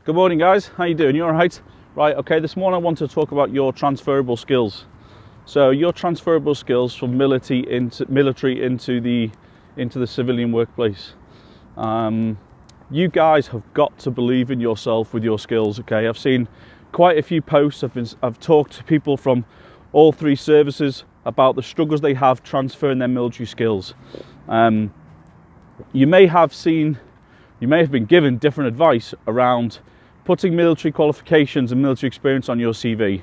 Good morning, guys. How you doing? You all right? Right, okay, this morning I want to talk about your transferable skills. So your transferable skills from military into the civilian workplace. You guys have got to believe in yourself with your skills, okay? I've seen quite a few posts. I've talked to people from all three services about the struggles they have transferring their military skills. You may have been given different advice around putting military qualifications and military experience on your CV.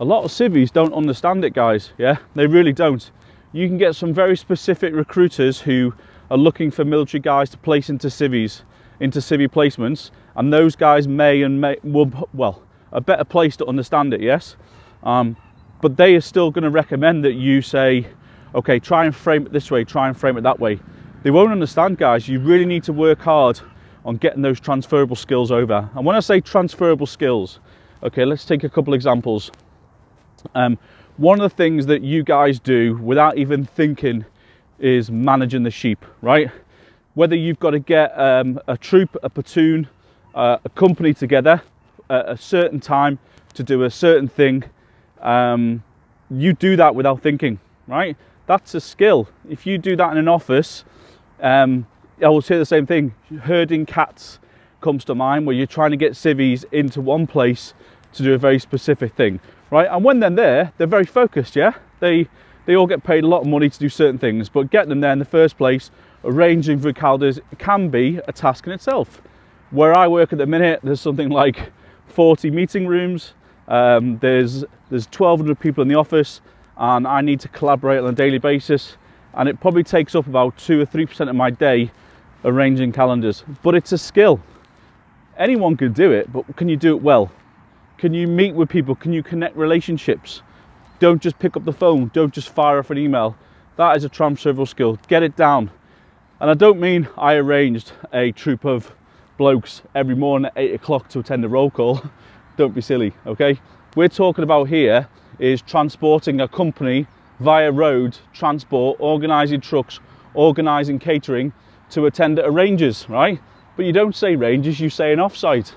A lot of civvies don't understand it, guys. Yeah, they really don't. You can get some very specific recruiters who are looking for military guys to place into civvy placements, and those guys will a better place to understand it, yes. But they are still going to recommend that you say, okay, try and frame it this way, try and frame it that way. They won't understand, guys. You really need to work hard on getting those transferable skills over. And when I say transferable skills, okay, let's take a couple examples. One of the things that you guys do without even thinking is managing the sheep, right? Whether you've got to get a troop, a platoon, a company together at a certain time to do a certain thing, you do that without thinking, right? That's a skill. If you do that in an office, I will say the same thing. Herding cats comes to mind, where you're trying to get civvies into one place to do a very specific thing, right? And when they're there, they're very focused, yeah? They all get paid a lot of money to do certain things, but getting them there in the first place, arranging for calendars, can be a task in itself. Where I work at the minute, there's something like 40 meeting rooms, there's 1,200 people in the office, and I need to collaborate on a daily basis, and it probably takes up about 2 or 3% of my day arranging calendars. But it's a skill. Anyone can do it, but can you do it well? Can you meet with people? Can you connect relationships? Don't just pick up the phone, don't just fire off an email. That is a transferable skill. Get it down. And I don't mean I arranged a troop of blokes every morning at 8 o'clock to attend a roll call. Don't be silly, okay? We're talking about here is transporting a company via road transport, organising trucks, organising catering to attend at ranges, right? But you don't say ranges, you say an offsite,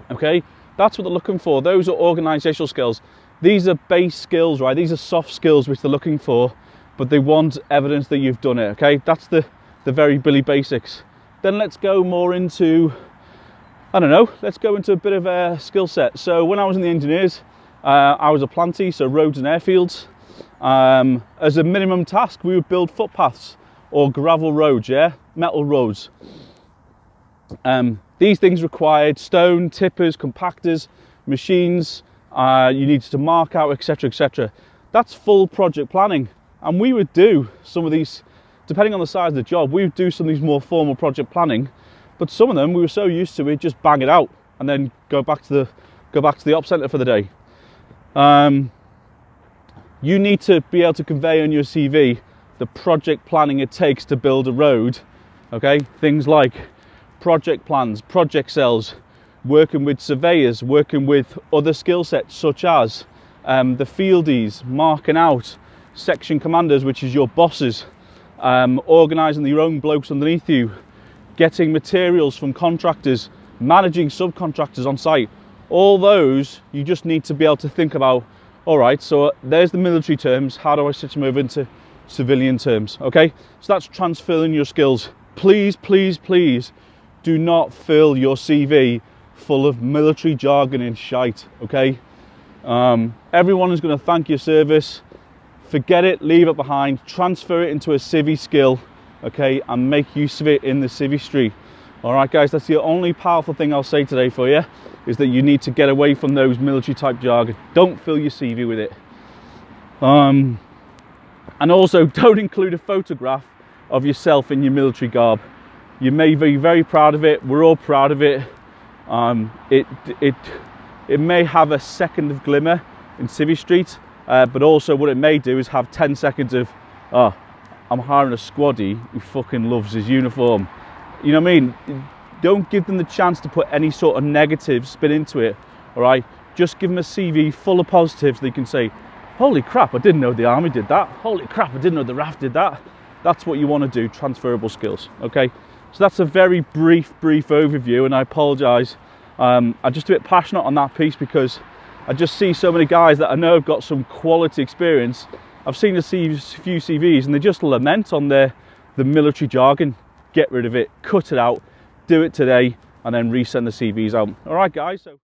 okay? That's what they're looking for. Those are organisational skills. These are base skills, right? These are soft skills which they're looking for, but they want evidence that you've done it, okay? That's the very Billy basics. Then let's go more into, I don't know, let's go into a bit of a skill set. So when I was in the engineers, I was a plantee, so roads and airfields. As a minimum task, we would build footpaths or gravel roads, yeah, metal roads. These things required stone, tippers, compactors, machines. You needed to mark out, etc., etc. That's full project planning, and we would do some of these, depending on the size of the job. We would do some of these more formal project planning, but some of them we were so used to, we'd just bang it out and then go back to the op centre for the day. You need to be able to convey on your CV the project planning it takes to build a road, okay? Things like project plans, project cells, working with surveyors, working with other skill sets such as the fieldies, marking out, section commanders, which is your bosses, organising your own blokes underneath you, getting materials from contractors, managing subcontractors on site. All those, you just need to be able to think about, all right, so there's the military terms, how do I switch them over into civilian terms, okay? So that's transferring your skills. Please, please, please do not fill your CV full of military jargon and shite, okay? Everyone is going to thank your service. Forget it, leave it behind, transfer it into a civvy skill, okay, and make use of it in the civvy street. All right, guys, that's the only powerful thing I'll say today for you, is that you need to get away from those military type jargon. Don't fill your CV with it. And also, don't include a photograph of yourself in your military garb. You may be very proud of it. We're all proud of it. It may have a second of glimmer in Civvy Street, but also what it may do is have 10 seconds of, oh, I'm hiring a squaddy who fucking loves his uniform. You know what I mean? Don't give them the chance to put any sort of negative spin into it, all right? Just give them a CV full of positives. They can say, holy crap, I didn't know the army did that. Holy crap, I didn't know the RAF did that. That's what you want to do, transferable skills, okay? So that's a very brief overview, and I apologise I'm just a bit passionate on that piece because I just see so many guys that I know have got some quality experience. I've seen a few CVs and they just lament on the military jargon. Get rid of it, cut it out, do it today, and then resend the CVs out. All right, guys. So